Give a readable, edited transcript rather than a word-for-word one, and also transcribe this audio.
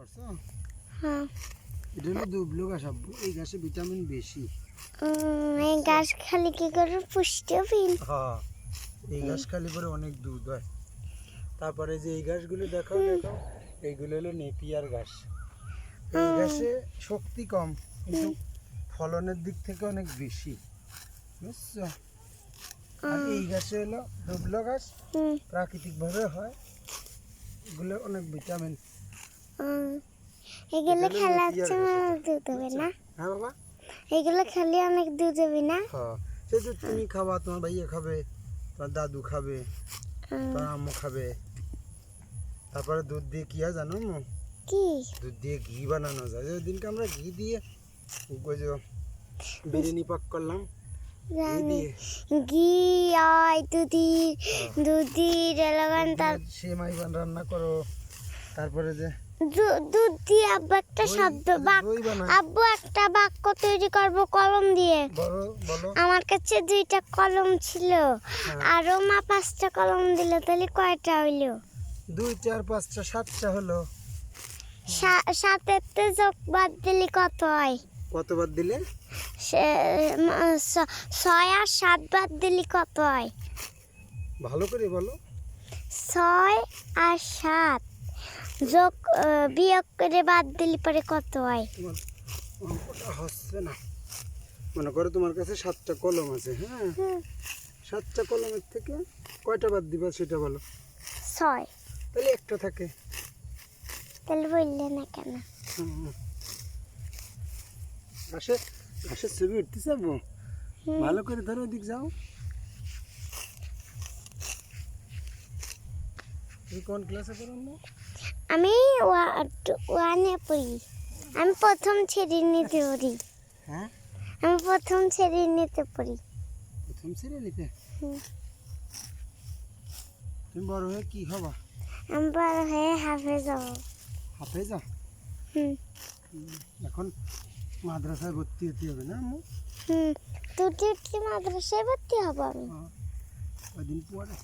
করছো? হ্যাঁ। এটা হলো দুবলো ঘাস আব্বু, এই ঘাসে ভিটামিন বেশি। এই ঘাস খালি কি করে পুষ্টি পাই? হ্যাঁ, এই ঘাস খালি পরে অনেক দুধ হয়। তারপরে যে এই ঘাসগুলো দেখাও দেখাও, এইগুলো হলো নেপিয়ার ঘাস। এই ঘাসে শক্তি কম কিন্তু ফলনের দিক থেকে অনেক বেশি, বুঝছো? আর এই ঘাসে হলো দুবলো ঘাস, প্রাকৃতিকভাবে হয়, এগুলো অনেক ভিটামিন। এগুলো খেলে দুধ হবে না? হ্যাঁ বাবা, এগুলো খেলে অনেক দুধ হবে না? হ্যাঁ, সেই দুধ তুমি খাবা, তোমার ভাইয়া খাবে, তোমার দাদু খাবে, তোমার আম্মু খাবে। তারপরে দুধ দিয়ে কি হয় জানো? কি দুধ দিয়ে ঘি বানানো যায়। ওই দিনকে আমরা ঘি দিয়ে ওই যে বিরিয়ানি পাক করলাম, ঘি দিয়ে। ঘি আর দুধের এলাকান তার সেমাই রান্না করো, তারপরে যে দুধ দিয়ে আব্বু একটা শব্দ আব্বু একটা বাক্য তৈরি করবো কলম দিয়ে। বলো। আমার কাছে 2টা কলম ছিল, আরো মা 5টা কলম দিল, তাহলে কয়টা হইলো? 2 4 5টা 7টা হলো। 7-এর যোগ বাদ দিলে কত হয়? কত বাদ দিলে? 6 আর 7 বাদ দিলে কত হয়? ভালো করে বলো। 6 আর 7 যোগ বিয়োগ করে বাদ দিলে পরে কত হয়? তোমার অঙ্কটা হচ্ছে না। মনে করো তোমার কাছে 7টা কলম আছে, হ্যাঁ? 7টা কলমের থেকে কয়টা বাদ দিবা সেটা বলো। 6। তাহলে একটা থাকে। তাহলে বললে না কেন? ঘাসের ছবি উঠতে যাবো, ভালো করে ধরো, দিক যাও। তুমি কোন ক্লাসে পড়ো? আমি 1-এ পড়ি। আমি প্রথম শ্রেণীতে পড়ি। হ্যাঁ, আমি প্রথম শ্রেণীতে পড়ি। প্রথম শ্রেণীতে? তুমি বড় হয়ে কি হবা? আমি বড় হয়ে হাফেজ হব। হাফেজা? এখন মাদ্রাসায় ভর্তি হতে হবে না আম্মু? তুই মাদ্রাসায় ভর্তি হব আমি কদিন পরে।